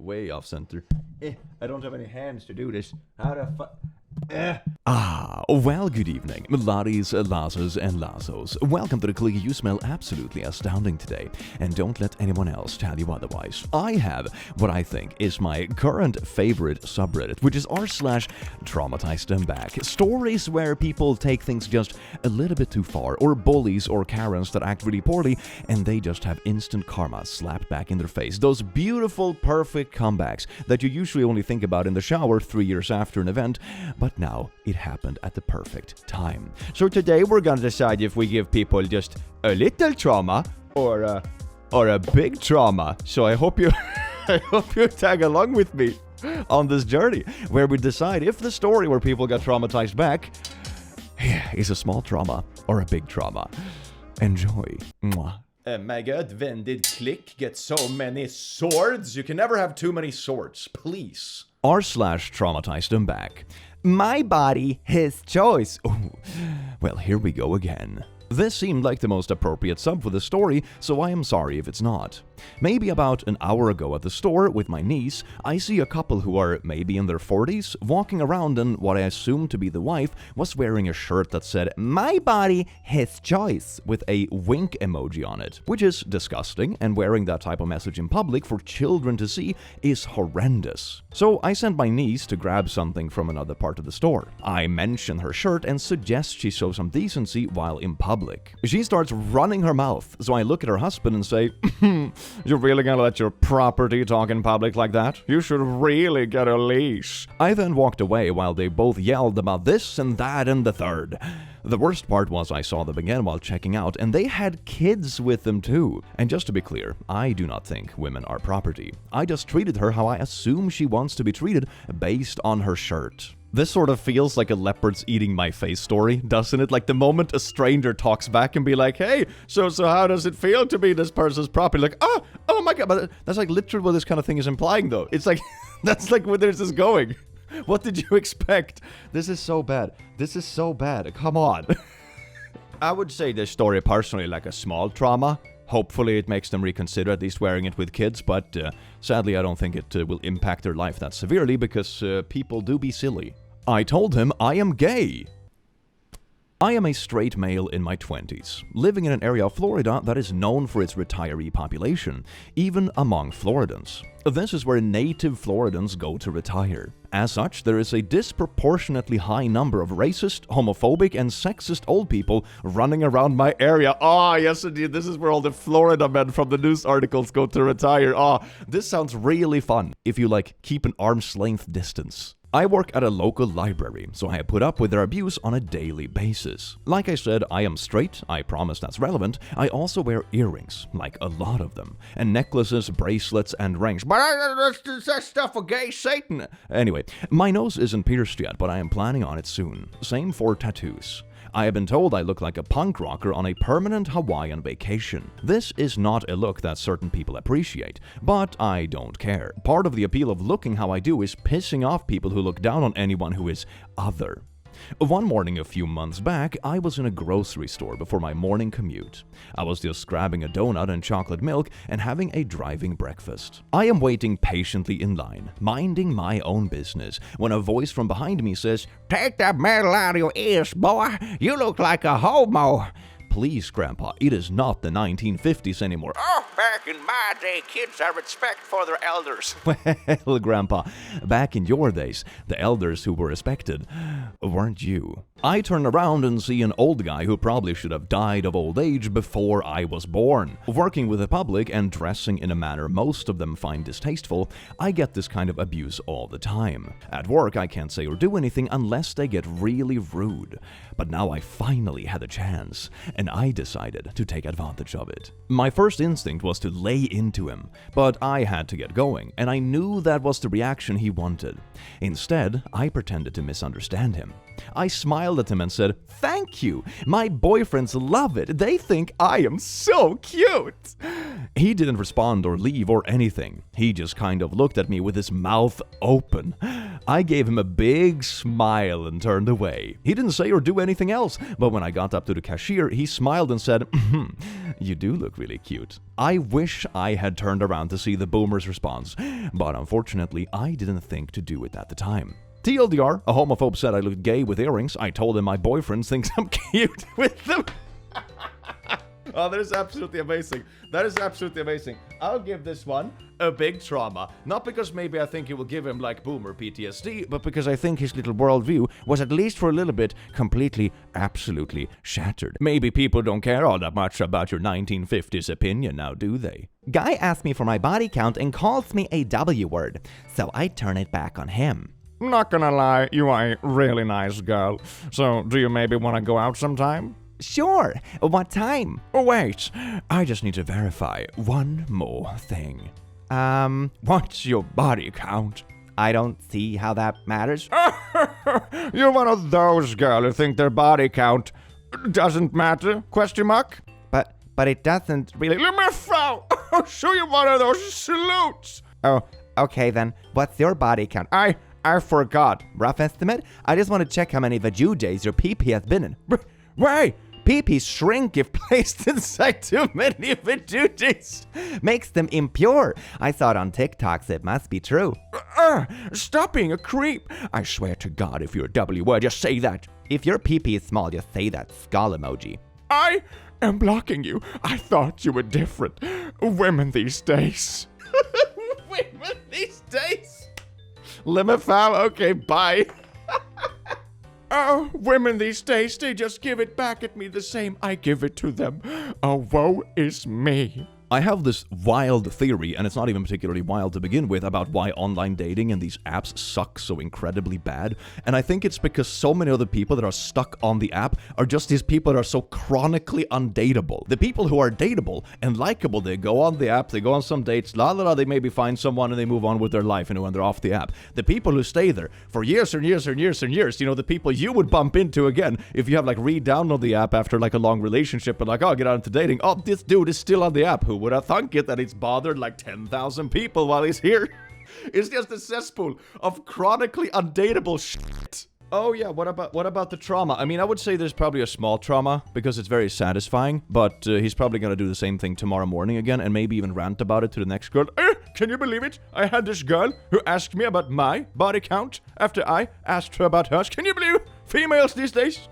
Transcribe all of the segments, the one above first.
way off center. I don't have any hands to do this. How the fuck? Well, good evening, laddies, lasses, and lassos. Welcome to the clique. You smell absolutely astounding today, and don't let anyone else tell you otherwise. I have what I think is my current favorite subreddit, which is r/TraumatizeThemBack. Stories where people take things just a little bit too far, or bullies or Karens that act really poorly, and they just have instant karma slapped back in their face. Those beautiful, perfect comebacks that you usually only think about in the shower 3 years after an event, but now it happened at the perfect time. So today we're gonna decide if we give people just a little trauma or a big trauma. So I hope you tag along with me on this journey where we decide if the story where people got traumatized back is a small trauma or a big trauma. Enjoy. Mwah. Mega advented click gets so many swords. You can never have too many swords, please. r/TraumatizeThemBack. My body, his choice. Ooh. Well, here we go again. This seemed like the most appropriate sub for the story, so I am sorry if it's not. Maybe about an hour ago at the store with my niece, I see a couple who are maybe in their 40s walking around, and what I assumed to be the wife was wearing a shirt that said, "My body, his choice," with a wink emoji on it, which is disgusting, and wearing that type of message in public for children to see is horrendous. So I sent my niece to grab something from another part of the store. I mention her shirt and suggest she show some decency while in public. She starts running her mouth, so I look at her husband and say, "You're really gonna let your property talk in public like that? You should really get a leash." I then walked away while they both yelled about this and that and the third. The worst part was I saw them again while checking out, and they had kids with them too. And just to be clear, I do not think women are property. I just treated her how I assume she wants to be treated based on her shirt. This sort of feels like a leopard's eating my face story, doesn't it? Like the moment a stranger talks back and be like, "Hey, so how does it feel to be this person's property?" Like, oh my god, but that's like literally what this kind of thing is implying though. It's like, that's like where this is going. What did you expect? This is so bad. This is so bad. Come on. I would say this story personally like a small trauma. Hopefully it makes them reconsider at least wearing it with kids, but sadly I don't think it will impact their life that severely because people do be silly. I told him I am gay. I am a straight male in my 20s, living in an area of Florida that is known for its retiree population, even among Floridans. This is where native Floridans go to retire. As such, there is a disproportionately high number of racist, homophobic, and sexist old people running around my area. Yes indeed, this is where all the Florida men from the news articles go to retire. This sounds really fun if you keep an arm's length distance. I work at a local library, so I put up with their abuse on a daily basis. Like I said, I am straight, I promise that's relevant. I also wear earrings, like a lot of them, and necklaces, bracelets, and rings. But that's stuff for gay Satan. Anyway, my nose isn't pierced yet, but I am planning on it soon. Same for tattoos. I have been told I look like a punk rocker on a permanent Hawaiian vacation. This is not a look that certain people appreciate, but I don't care. Part of the appeal of looking how I do is pissing off people who look down on anyone who is other. One morning a few months back, I was in a grocery store before my morning commute. I was just grabbing a donut and chocolate milk and having a driving breakfast. I am waiting patiently in line, minding my own business, when a voice from behind me says, "Take that metal out of your ears, boy. You look like a homo." Please, Grandpa, it is not the 1950s anymore. Oh, back in my day, kids had respect for their elders. Well, Grandpa, back in your days, the elders who were respected weren't you. I turn around and see an old guy who probably should have died of old age before I was born. Working with the public and dressing in a manner most of them find distasteful, I get this kind of abuse all the time. At work, I can't say or do anything unless they get really rude. But now I finally had a chance, and I decided to take advantage of it. My first instinct was to lay into him, but I had to get going, and I knew that was the reaction he wanted. Instead, I pretended to misunderstand him. I smiled at him and said, "Thank you. My boyfriends love it. They think I am so cute." He didn't respond or leave or anything. He just kind of looked at me with his mouth open. I gave him a big smile and turned away. He didn't say or do anything else, but when I got up to the cashier, he smiled and said, "You do look really cute." I wish I had turned around to see the boomer's response, but unfortunately, I didn't think to do it at the time. TLDR, a homophobe said I looked gay with earrings. I told him my boyfriend thinks I'm cute with them. Oh, that is absolutely amazing. That is absolutely amazing. I'll give this one a big trauma. Not because maybe I think it will give him like boomer PTSD, but because I think his little worldview was at least for a little bit completely, absolutely shattered. Maybe people don't care all that much about your 1950s opinion now, do they? Guy asked me for my body count and calls me a W word, so I turn it back on him. Not gonna lie, you are a really nice girl. So, do you maybe want to go out sometime? Sure. What time? Oh, wait. I just need to verify one more thing. What's your body count? I don't see how that matters. You're one of those girls who think their body count doesn't matter? Question mark? But it doesn't really... Let me fall! I'll show you one of those salutes! Oh, okay then. What's your body count? I forgot. Rough estimate? I just want to check how many vaju days your pee-pee has been in. Why? Pee-pees shrink if placed inside too many vaju days. Makes them impure. I saw it on TikTok, so it must be true. Stop being a creep. I swear to God, if you're a W word, just say that. If your pee-pee is small, just say that skull emoji. I am blocking you. I thought you were different. Women these days. Women these days? Limifal, okay, bye. Oh, women these days, they just give it back at me the same I give it to them. Oh, woe is me. I have this wild theory, and it's not even particularly wild to begin with, about why online dating and these apps suck so incredibly bad. And I think it's because so many of the people that are stuck on the app are just these people that are so chronically undateable. The people who are dateable and likable, they go on the app, they go on some dates, they maybe find someone and they move on with their life, when they're off the app. The people who stay there for years and years and years and years, the people you would bump into again if you have re-download the app after a long relationship and oh, get out into dating. Oh, this dude is still on the app. Who would have thunk it that it's bothered 10,000 people while he's here? It's just a cesspool of chronically undateable shit. Oh yeah, what about the trauma? I mean, I would say there's probably a small trauma because it's very satisfying, but he's probably gonna do the same thing tomorrow morning again and maybe even rant about it to the next girl. Can you believe it? I had this girl who asked me about my body count after I asked her about hers. Can you believe females these days?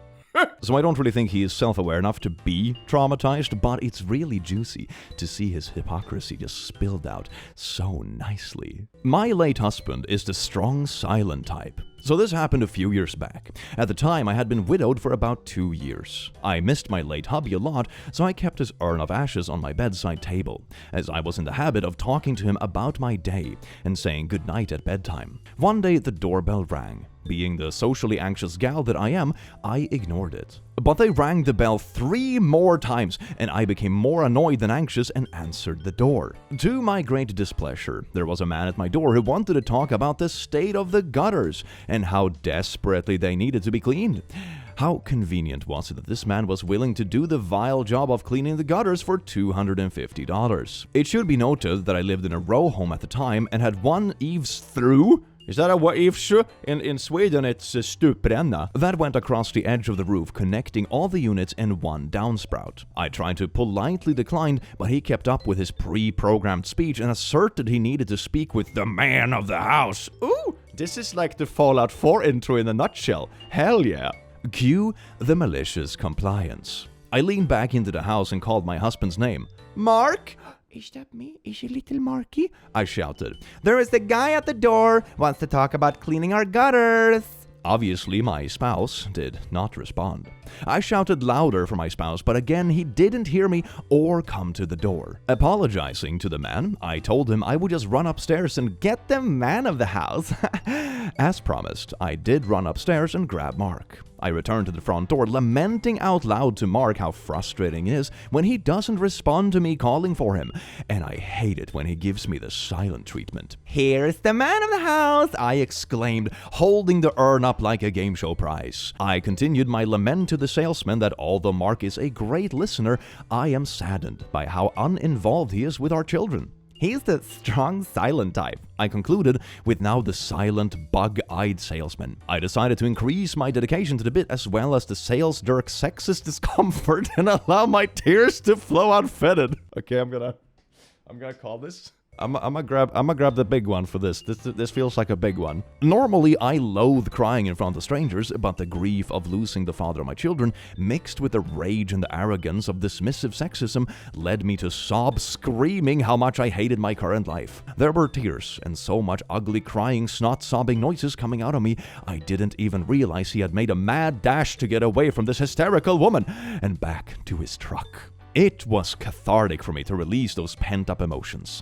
So I don't really think he is self-aware enough to be traumatized, but it's really juicy to see his hypocrisy just spilled out so nicely. My late husband is the strong, silent type. So this happened a few years back. At the time, I had been widowed for about 2 years. I missed my late hubby a lot, so I kept his urn of ashes on my bedside table, as I was in the habit of talking to him about my day and saying goodnight at bedtime. One day, the doorbell rang. Being the socially anxious gal that I am, I ignored it. But they rang the bell 3 more times, and I became more annoyed than anxious and answered the door. To my great displeasure, there was a man at my door who wanted to talk about the state of the gutters and how desperately they needed to be cleaned. How convenient was it that this man was willing to do the vile job of cleaning the gutters for $250? It should be noted that I lived in a row home at the time and had one eaves through. Is that a eavesdropp? In Sweden, it's a stupränna. That went across the edge of the roof, connecting all the units in one downsprout. I tried to politely decline, but he kept up with his pre-programmed speech and asserted he needed to speak with the man of the house. Ooh, this is like the Fallout 4 intro in a nutshell. Hell yeah. Cue the malicious compliance. I leaned back into the house and called my husband's name. Mark? Is that me? Is it little Marky? I shouted. There is the guy at the door, wants to talk about cleaning our gutters. Obviously, my spouse did not respond. I shouted louder for my spouse, but again, he didn't hear me or come to the door. Apologizing to the man, I told him I would just run upstairs and get the man of the house. As promised, I did run upstairs and grab Mark. I returned to the front door, lamenting out loud to Mark how frustrating it is when he doesn't respond to me calling for him, and I hate it when he gives me the silent treatment. Here's the man of the house, I exclaimed, holding the urn up like a game show prize. I continued my lament to the salesman that although Mark is a great listener, I am saddened by how uninvolved he is with our children. He's the strong, silent type, I concluded, with now the silent, bug-eyed salesman. I decided to increase my dedication to the bit as well as the sales jerk sexist discomfort and allow my tears to flow unfettered. Okay, I'm gonna call this. I'm gonna grab the big one for this. This feels like a big one. Normally, I loathe crying in front of strangers, but the grief of losing the father of my children, mixed with the rage and the arrogance of dismissive sexism, led me to sob screaming how much I hated my current life. There were tears and so much ugly crying, snot-sobbing noises coming out of me, I didn't even realize he had made a mad dash to get away from this hysterical woman and back to his truck. It was cathartic for me to release those pent-up emotions.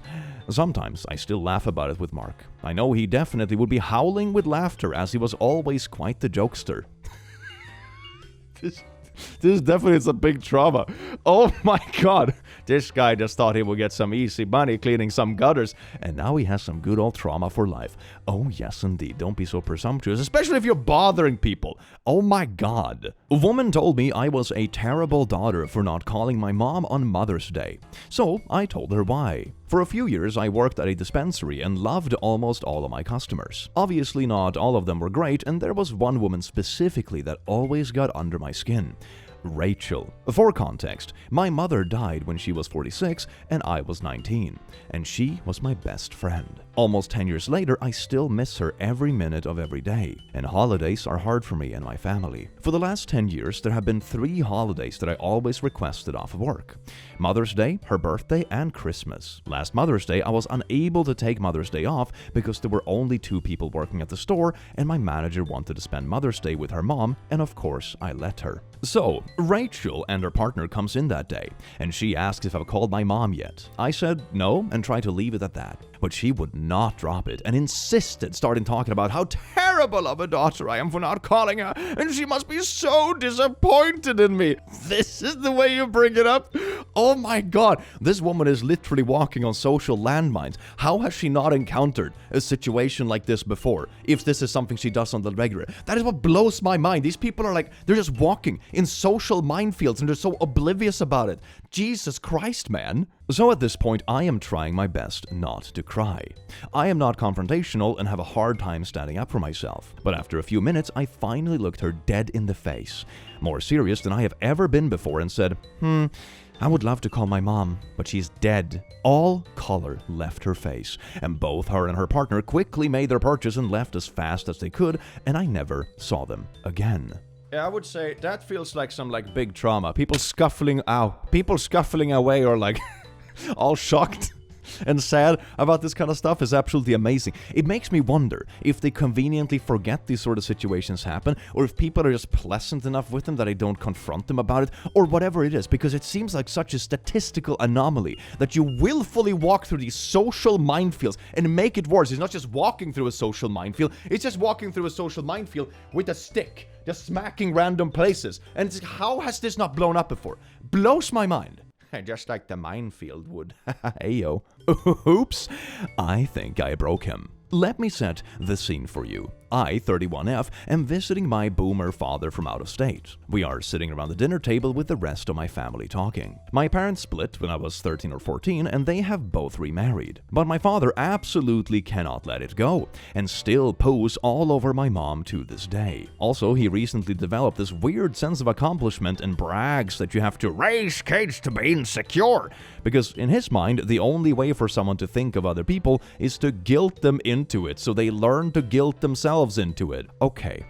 Sometimes I still laugh about it with Mark. I know he definitely would be howling with laughter as he was always quite the jokester. This definitely is a big trauma. Oh my god. This guy just thought he would get some easy money cleaning some gutters, and now he has some good old trauma for life. Oh yes indeed, don't be so presumptuous, especially if you're bothering people. Oh my god. A woman told me I was a terrible daughter for not calling my mom on Mother's Day. So I told her why. For a few years I worked at a dispensary and loved almost all of my customers. Obviously not all of them were great, and there was one woman specifically that always got under my skin. Rachel. For context, my mother died when she was 46 and I was 19, and she was my best friend. Almost 10 years later, I still miss her every minute of every day, and holidays are hard for me and my family. For the last 10 years, there have been 3 holidays that I always requested off of work: Mother's Day, her birthday, and Christmas. Last Mother's Day, I was unable to take Mother's Day off because there were only 2 people working at the store, and my manager wanted to spend Mother's Day with her mom, and of course, I let her. So, Rachel and her partner comes in that day, and she asks if I've called my mom yet. I said no and tried to leave it at that, but she would not drop it and insisted, starting talking about how terrible of a daughter I am for not calling her, and she must be so disappointed in me. This is the way you bring it up? Oh my god, this woman is literally walking on social landmines. How has she not encountered a situation like this before, if this is something she does on the regular? That is what blows my mind. These people are like, they're just walking in social minefields and they're so oblivious about it. Jesus Christ, man. So at this point, I am trying my best not to cry. I am not confrontational and have a hard time standing up for myself. But after a few minutes, I finally looked her dead in the face, more serious than I have ever been before, and said, I would love to call my mom, but she's dead. All color left her face, and both her and her partner quickly made their purchase and left as fast as they could, and I never saw them again. Yeah, I would say that feels like some big trauma. People scuffling away or all shocked and sad about this kind of stuff is absolutely amazing. It makes me wonder if they conveniently forget these sort of situations happen, or if people are just pleasant enough with them that I don't confront them about it, or whatever it is, because it seems like such a statistical anomaly that you willfully walk through these social minefields and make it worse. It's not just walking through a social minefield, it's just walking through a social minefield with a stick, just smacking random places. And it's like, how has this not blown up before? Blows my mind. Just like the minefield would. Ayo. Oops. I think I broke him. Let me set the scene for you. I, 31F, am visiting my boomer father from out of state. We are sitting around the dinner table with the rest of my family talking. My parents split when I was 13 or 14, and they have both remarried. But my father absolutely cannot let it go, and still poos all over my mom to this day. Also, he recently developed this weird sense of accomplishment and brags that you have to raise kids to be insecure, because in his mind, the only way for someone to think of other people is to guilt them into it, so they learn to guilt themselves into it. Okay,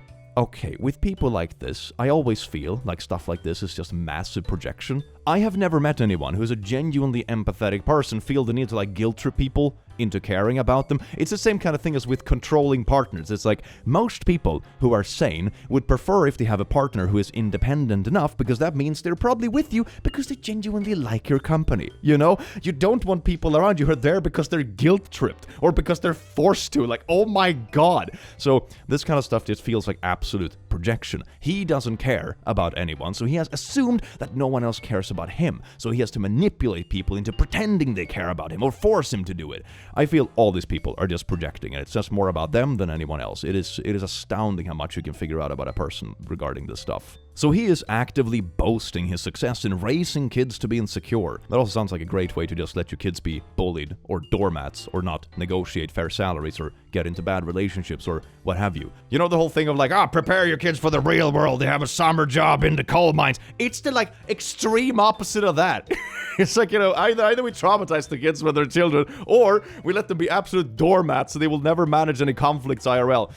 with people like this, I always feel like stuff like this is just massive projection. I have never met anyone who's a genuinely empathetic person feel the need to guilt trip people into caring about them. It's the same kind of thing as with controlling partners. It's like most people who are sane would prefer if they have a partner who is independent enough, because that means they're probably with you because they genuinely like your company. You know? You don't want people around you who are there because they're guilt tripped or because they're forced to. Like, oh my god. So this kind of stuff just feels like absolute projection. He doesn't care about anyone, so he has assumed that no one else cares about him. So he has to manipulate people into pretending they care about him or force him to do it. I feel all these people are just projecting, and it's just more about them than anyone else. It is astounding how much you can figure out about a person regarding this stuff. So he is actively boasting his success in raising kids to be insecure. That also sounds like a great way to just let your kids be bullied or doormats or not negotiate fair salaries or get into bad relationships or what have you. You know the whole thing of like, prepare your kids for the real world. They have a summer job in the coal mines. It's the like extreme opposite of that. It's like, either we traumatize the kids when they're children or we let them be absolute doormats so they will never manage any conflicts IRL.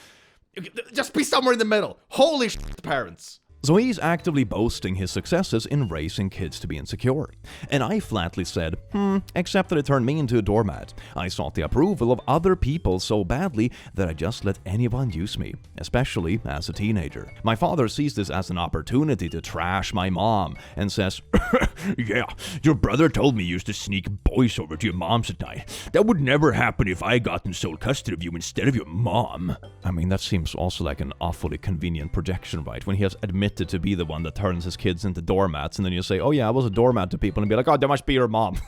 Just be somewhere in the middle. Holy shit, parents. So he's actively boasting his successes in raising kids to be insecure. And I flatly said, except that it turned me into a doormat. I sought the approval of other people so badly that I just let anyone use me, especially as a teenager. My father sees this as an opportunity to trash my mom and says, Yeah, your brother told me you used to sneak boys over to your mom's at night. That would never happen if I got in sole custody of you instead of your mom. I mean, that seems also like an awfully convenient projection, right? When he has admitted to be the one that turns his kids into doormats, and then you say, oh yeah, I was a doormat to people, and be like, oh, that must be your mom.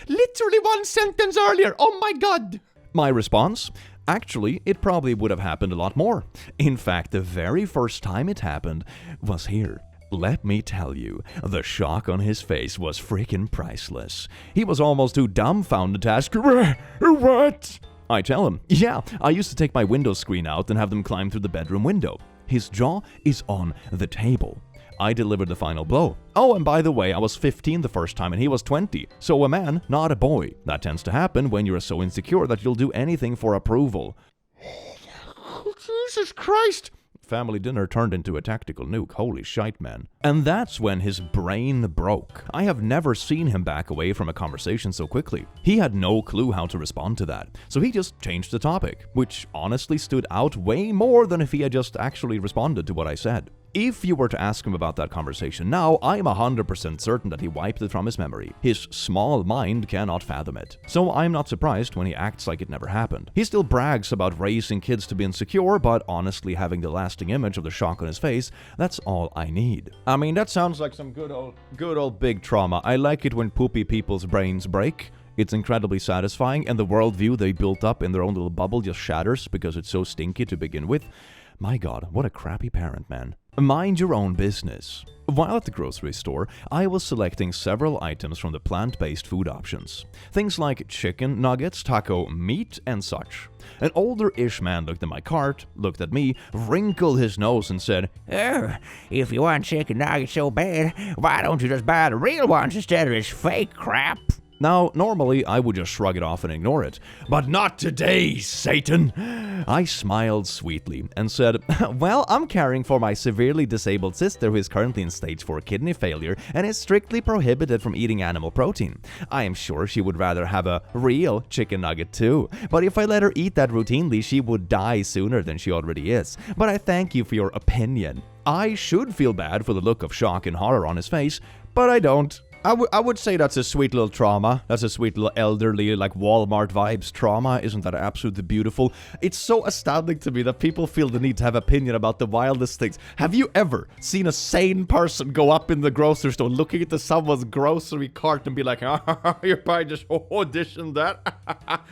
Literally one sentence earlier. Oh my god. My response? Actually, it probably would have happened a lot more. In fact, the very first time it happened was here. Let me tell you, the shock on his face was freaking priceless. He was almost too dumbfounded to ask, what? I tell him, yeah, I used to take my window screen out and have them climb through the bedroom window. His jaw is on the table. I delivered the final blow. Oh, and by the way, I was 15 the first time and he was 20. So a man, not a boy. That tends to happen when you're so insecure that you'll do anything for approval. Jesus Christ. Family dinner turned into a tactical nuke. Holy shite, man. And that's when his brain broke. I have never seen him back away from a conversation so quickly. He had no clue how to respond to that. So he just changed the topic, which honestly stood out way more than if he had just actually responded to what I said. If you were to ask him about that conversation now, I'm 100% certain that he wiped it from his memory. His small mind cannot fathom it. So I'm not surprised when he acts like it never happened. He still brags about raising kids to be insecure, but honestly having the lasting image of the shock on his face, that's all I need. I mean, that sounds like some good old big trauma. I like it when poopy people's brains break. It's incredibly satisfying, and the worldview they built up in their own little bubble just shatters because it's so stinky to begin with. My god, what a crappy parent, man. Mind your own business. While at the grocery store, I was selecting several items from the plant-based food options. Things like chicken nuggets, taco meat, and such. An older-ish man looked at my cart, looked at me, wrinkled his nose, and said, "Oh, if you want chicken nuggets so bad, why don't you just buy the real ones instead of this fake crap?" Now, normally I would just shrug it off and ignore it. But not today, Satan! I smiled sweetly and said, "Well, I'm caring for my severely disabled sister who is currently in stage 4 kidney failure and is strictly prohibited from eating animal protein. I am sure she would rather have a real chicken nugget too. But if I let her eat that routinely, she would die sooner than she already is. But I thank you for your opinion." I should feel bad for the look of shock and horror on his face, but I don't. I would say that's a sweet little trauma. That's a sweet little elderly, like Walmart vibes trauma. Isn't that absolutely beautiful? It's so astounding to me that people feel the need to have opinion about the wildest things. Have you ever seen a sane person go up in the grocery store looking into someone's grocery cart and be like, you're probably just auditioned that?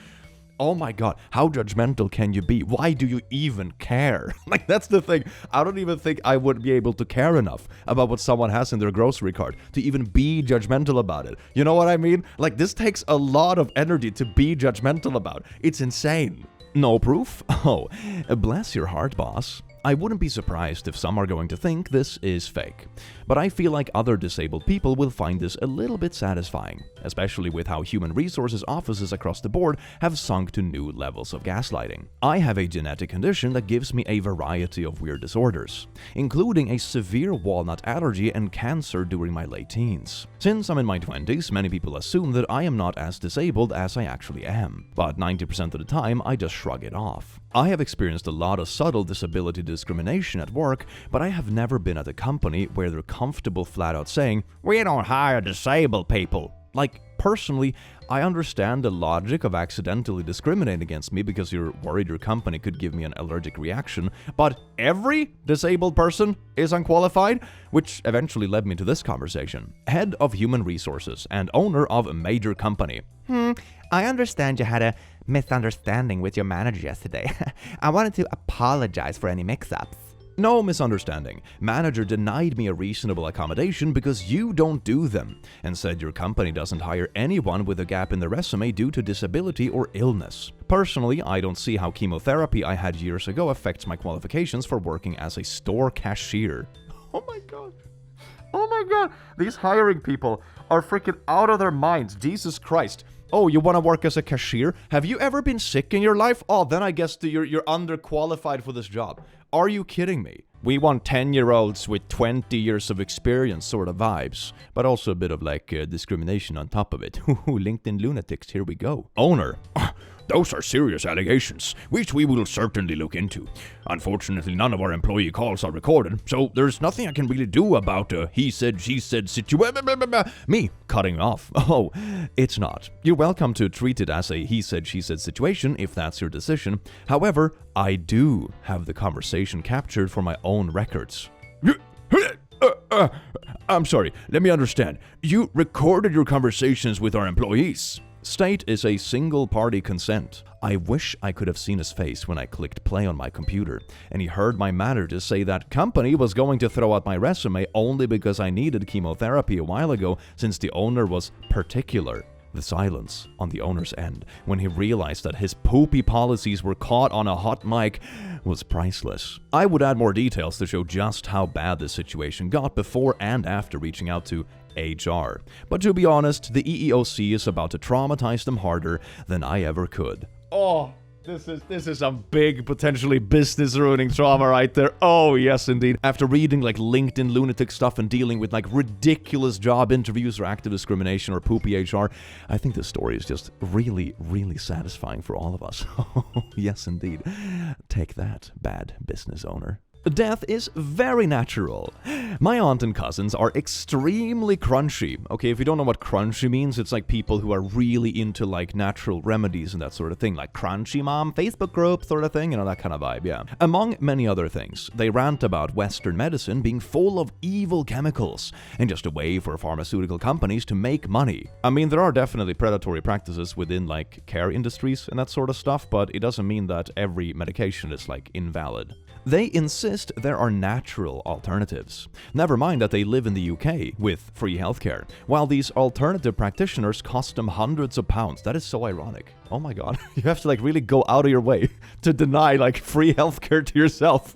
Oh my god, how judgmental can you be? Why do you even care? Like, that's the thing. I don't even think I would be able to care enough about what someone has in their grocery cart to even be judgmental about it. You know what I mean? Like, this takes a lot of energy to be judgmental about. It's insane. No proof? Oh, bless your heart, boss. I wouldn't be surprised if some are going to think this is fake, but I feel like other disabled people will find this a little bit satisfying, especially with how human resources offices across the board have sunk to new levels of gaslighting. I have a genetic condition that gives me a variety of weird disorders, including a severe walnut allergy and cancer during my late teens. Since I'm in my 20s, many people assume that I am not as disabled as I actually am, but 90% of the time I just shrug it off. I have experienced a lot of subtle disability discrimination at work, but I have never been at a company where they're comfortable flat out saying, "We don't hire disabled people." Like, personally, I understand the logic of accidentally discriminating against me because you're worried your company could give me an allergic reaction, but every disabled person is unqualified, which eventually led me to this conversation. Head of Human Resources and owner of a major company. I understand you had a misunderstanding with your manager yesterday. I wanted to apologize for any mix-ups. No misunderstanding. Manager denied me a reasonable accommodation because you don't do them, and said your company doesn't hire anyone with a gap in their resume due to disability or illness. Personally, I don't see how chemotherapy I had years ago affects my qualifications for working as a store cashier. Oh my god. Oh my god. These hiring people are freaking out of their minds. Jesus Christ. Oh, you want to work as a cashier? Have you ever been sick in your life? Oh, then I guess you're underqualified for this job. Are you kidding me? We want 10-year-olds with 20 years of experience sort of vibes, but also a bit of like discrimination on top of it. LinkedIn lunatics, here we go. Owner. Those are serious allegations, which we will certainly look into. Unfortunately, none of our employee calls are recorded, so there's nothing I can really do about a he said, she said situation. Me cutting off. Oh, it's not. You're welcome to treat it as a he said, she said situation if that's your decision. However, I do have the conversation captured for my own records. I'm sorry, let me understand. You recorded your conversations with our employees? State is a single-party consent. I wish I could have seen his face when I clicked play on my computer, and he heard my manager say that company was going to throw out my resume only because I needed chemotherapy a while ago since the owner was particular. The silence on the owner's end when he realized that his poopy policies were caught on a hot mic was priceless. I would add more details to show just how bad this situation got before and after reaching out to HR. But to be honest, the EEOC is about to traumatize them harder than I ever could. Oh, this is some big, potentially business-ruining trauma right there. Oh, yes, indeed. After reading like LinkedIn lunatic stuff and dealing with like ridiculous job interviews or active discrimination or poopy HR, I think this story is just really, really satisfying for all of us. Yes, indeed. Take that, bad business owner. Death is very natural. My aunt and cousins are extremely crunchy. Okay, if you don't know what crunchy means, it's like people who are really into like natural remedies and that sort of thing, like Crunchy Mom Facebook group sort of thing, you know, that kind of vibe, yeah. Among many other things, they rant about Western medicine being full of evil chemicals and just a way for pharmaceutical companies to make money. I mean, there are definitely predatory practices within like care industries and that sort of stuff, but it doesn't mean that every medication is like invalid. They insist there are natural alternatives. Never mind that they live in the UK with free healthcare, while these alternative practitioners cost them hundreds of pounds. That is so ironic. Oh my god. You have to like really go out of your way to deny like free healthcare to yourself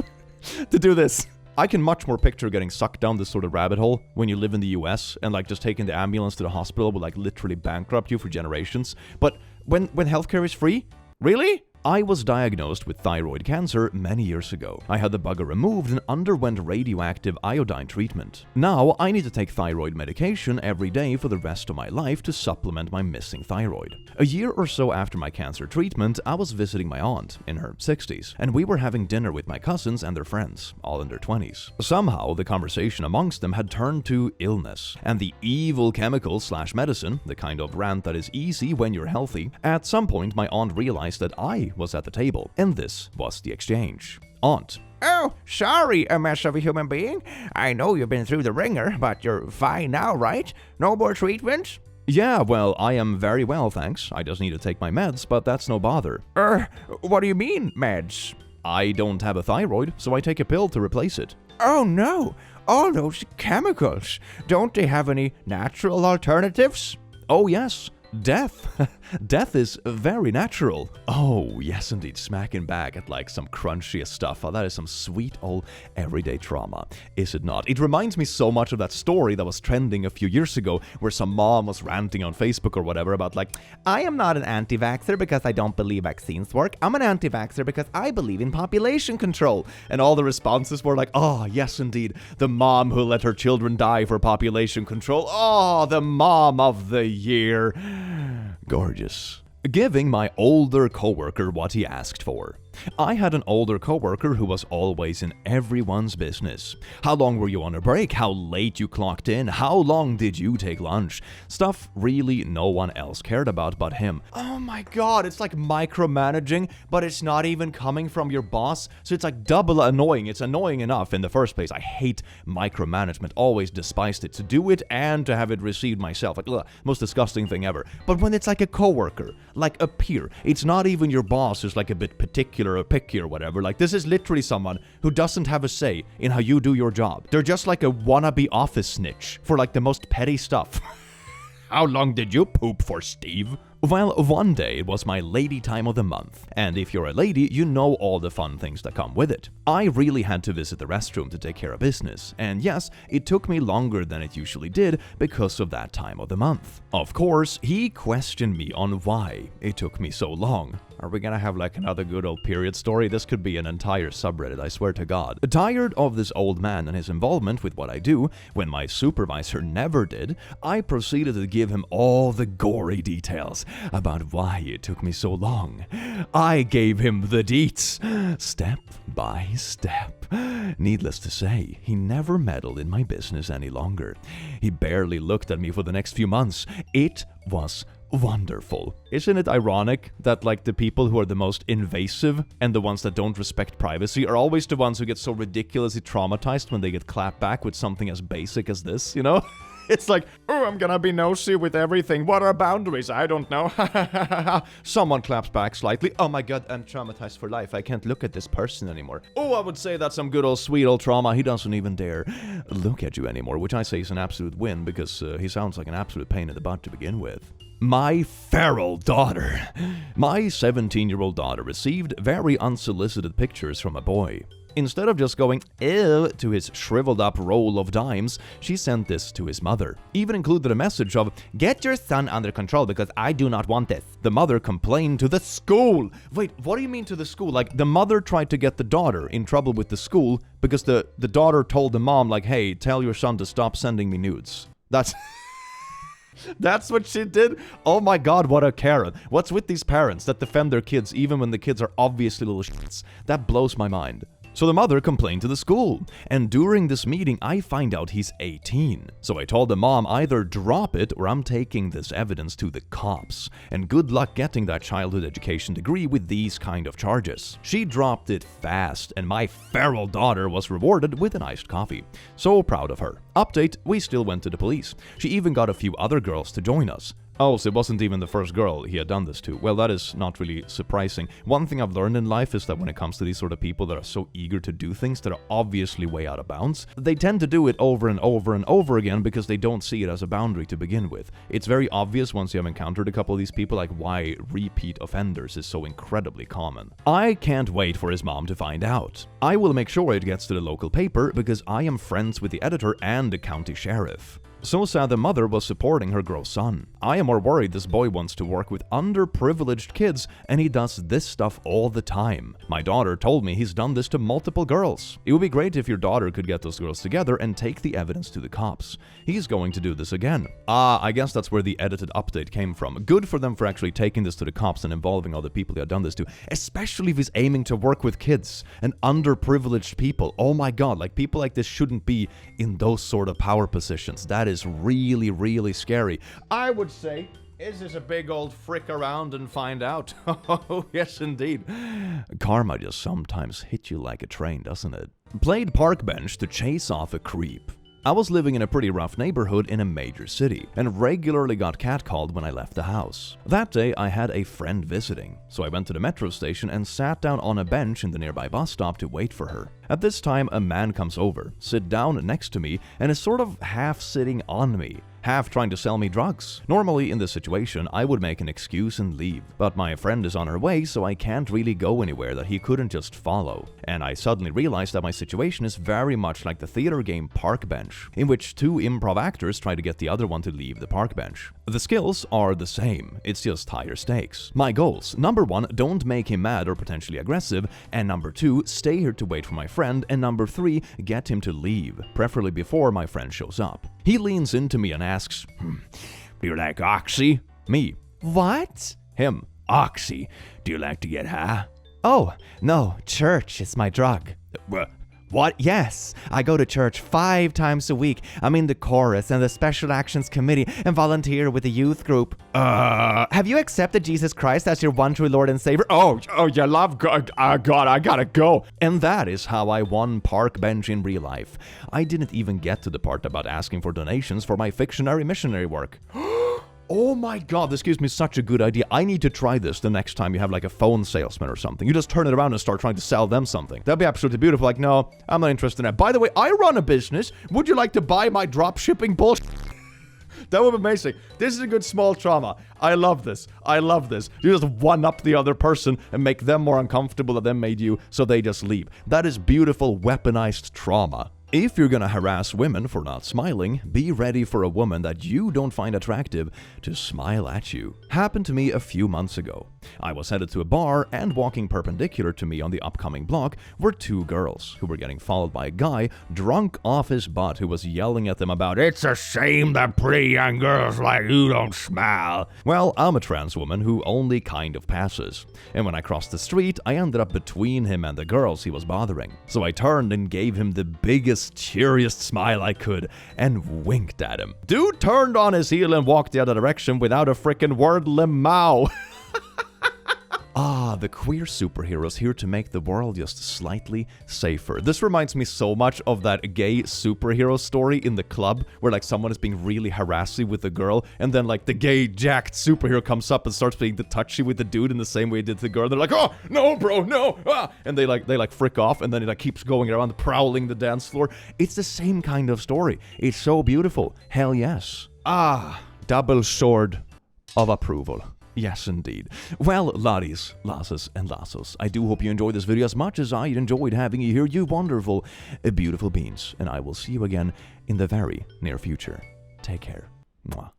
to do this. I can much more picture getting sucked down this sort of rabbit hole when you live in the US and like just taking the ambulance to the hospital will like literally bankrupt you for generations. But when healthcare is free? Really? I was diagnosed with thyroid cancer many years ago. I had the bugger removed and underwent radioactive iodine treatment. Now, I need to take thyroid medication every day for the rest of my life to supplement my missing thyroid. A year or so after my cancer treatment, I was visiting my aunt in her 60s, and we were having dinner with my cousins and their friends, all in their 20s. Somehow, the conversation amongst them had turned to illness, and the evil chemical/medicine, the kind of rant that is easy when you're healthy. At some point, my aunt realized that I was at the table, and this was the exchange. Aunt: Oh, sorry, a mess of a human being. I know you've been through the ringer, but you're fine now, right? No more treatment? Yeah, well, I am very well, thanks. I just need to take my meds, but that's no bother. What do you mean, meds? I don't have a thyroid, so I take a pill to replace it. Oh no, all those chemicals. Don't they have any natural alternatives? Oh yes. Death. Death is very natural. Oh, yes indeed, smacking back at like some crunchiest stuff. Oh, that is some sweet old everyday trauma, is it not? It reminds me so much of that story that was trending a few years ago where some mom was ranting on Facebook or whatever about like, I am not an anti-vaxxer because I don't believe vaccines work. I'm an anti-vaxxer because I believe in population control. And all the responses were like, oh, yes indeed, the mom who let her children die for population control. Oh, the mom of the year. Gorgeous. Giving my older coworker what he asked for. I had an older coworker who was always in everyone's business. How long were you on a break? How late you clocked in? How long did you take lunch? Stuff really no one else cared about but him. Oh my god, it's like micromanaging, but it's not even coming from your boss, so it's like double annoying. It's annoying enough in the first place. I hate micromanagement, always despised it. To do it and to have it received myself, like, ugh, most disgusting thing ever. But when it's like a coworker, like a peer, it's not even your boss who's like a bit particular or picky or whatever. Like, this is literally someone who doesn't have a say in how you do your job. They're just like a wannabe office snitch for like the most petty stuff. How long did you poop for, Steve? Well, one day it was my lady time of the month, and if you're a lady, you know all the fun things that come with it. I really had to visit the restroom to take care of business, and yes, it took me longer than it usually did because of that time of the month. Of course, he questioned me on why it took me so long. Are we gonna have like another good old period story? This could be an entire subreddit, I swear to God. Tired of this old man and his involvement with what I do, when my supervisor never did, I proceeded to give him all the gory details about why it took me so long. I gave him the deets, step by step. Needless to say, he never meddled in my business any longer. He barely looked at me for the next few months. It was wonderful. Isn't it ironic that like the people who are the most invasive and the ones that don't respect privacy are always the ones who get so ridiculously traumatized when they get clapped back with something as basic as this, you know? It's like, oh, I'm gonna be nosy with everything. What are boundaries? I don't know. Someone claps back slightly. Oh my god, I'm traumatized for life. I can't look at this person anymore. Oh, I would say that's some good old sweet old trauma. He doesn't even dare look at you anymore, which I say is an absolute win because he sounds like an absolute pain in the butt to begin with. My feral daughter. My 17-year-old daughter received very unsolicited pictures from a boy. Instead of just going, ew, to his shriveled up roll of dimes, she sent this to his mother. Even included a message of, get your son under control because I do not want this. The mother complained to the school. Wait, what do you mean to the school? Like, the mother tried to get the daughter in trouble with the school because the daughter told the mom, like, hey, tell your son to stop sending me nudes. That's what she did? Oh my god, what a Karen. What's with these parents that defend their kids even when the kids are obviously little shits? That blows my mind. So the mother complained to the school, and during this meeting I find out he's 18. So I told the mom, either drop it or I'm taking this evidence to the cops, and good luck getting that childhood education degree with these kind of charges. She dropped it fast, and my feral daughter was rewarded with an iced coffee. So proud of her. Update, we still went to the police. She even got a few other girls to join us. Oh, so it wasn't even the first girl he had done this to. Well, that is not really surprising. One thing I've learned in life is that when it comes to these sort of people that are so eager to do things that are obviously way out of bounds, they tend to do it over and over and over again because they don't see it as a boundary to begin with. It's very obvious once you have encountered a couple of these people, like why repeat offenders is so incredibly common. I can't wait for his mom to find out. I will make sure it gets to the local paper because I am friends with the editor and the county sheriff. So sad the mother was supporting her gross son. I am more worried this boy wants to work with underprivileged kids and he does this stuff all the time. My daughter told me he's done this to multiple girls. It would be great if your daughter could get those girls together and take the evidence to the cops. He's going to do this again. I guess that's where the edited update came from. Good for them for actually taking this to the cops and involving all the people they had done this to, especially if he's aiming to work with kids and underprivileged people. Oh my god, like people like this shouldn't be in those sort of power positions. That is really, really scary. I would say, is this a big old frick around and find out? Oh, yes, indeed. Karma just sometimes hits you like a train, doesn't it? Played park bench to chase off a creep. I was living in a pretty rough neighborhood in a major city, and regularly got catcalled when I left the house. That day, I had a friend visiting, so I went to the metro station and sat down on a bench in the nearby bus stop to wait for her. At this time, a man comes over, sit down next to me, and is sort of half sitting on me, half trying to sell me drugs. Normally, in this situation, I would make an excuse and leave, but my friend is on her way, so I can't really go anywhere that he couldn't just follow. And I suddenly realized that my situation is very much like the theater game Park Bench, in which two improv actors try to get the other one to leave the park bench. The skills are the same, it's just higher stakes. My goals: number 1, don't make him mad or potentially aggressive, and number 2, stay here to wait for my friend, and number 3, get him to leave, preferably before my friend shows up. He leans into me and asks, Do you like oxy? Me, What? him, Oxy. Do you like to get high? Oh, no, church is my drug. What? Yes, I go to church 5 times a week. I'm in the chorus and the special actions committee and volunteer with the youth group. Have you accepted Jesus Christ as your one true Lord and Savior? Oh, you love God. God, I gotta go. And that is how I won Park Bench in real life. I didn't even get to the part about asking for donations for my fictionary missionary work. Oh my god, this gives me such a good idea. I need to try this the next time you have like a phone salesman or something. You just turn it around and start trying to sell them something. That'd be absolutely beautiful. Like, no, I'm not interested in that. By the way, I run a business. Would you like to buy my drop shipping bullshit? That would be amazing. This is a good small trauma. I love this. I love this. You just one-up the other person and make them more uncomfortable than they made you, so they just leave. That is beautiful weaponized trauma. If you're gonna harass women for not smiling, be ready for a woman that you don't find attractive to smile at you. Happened to me a few months ago. I was headed to a bar, and walking perpendicular to me on the upcoming block were two girls who were getting followed by a guy drunk off his butt who was yelling at them about, "It's a shame that pretty young girls like you don't smile." Well, I'm a trans woman who only kind of passes. And when I crossed the street, I ended up between him and the girls he was bothering. So I turned and gave him the biggest, cheeriest smile I could and winked at him. Dude turned on his heel and walked the other direction without a frickin' word lemao. Ah, the queer superheroes here to make the world just slightly safer. This reminds me so much of that gay superhero story in the club where like someone is being really harassy with the girl and then like the gay jacked superhero comes up and starts being the touchy with the dude in the same way he did to the girl. They're like, "Oh, no, bro, no." Ah! And they frick off and then it like keeps going around prowling the dance floor. It's the same kind of story. It's so beautiful. Hell yes. Ah, double sword of approval. Yes, indeed. Well, laddies, lasses, and lassos, I do hope you enjoyed this video as much as I enjoyed having you here, you wonderful, beautiful beings. And I will see you again in the very near future. Take care. Mwah.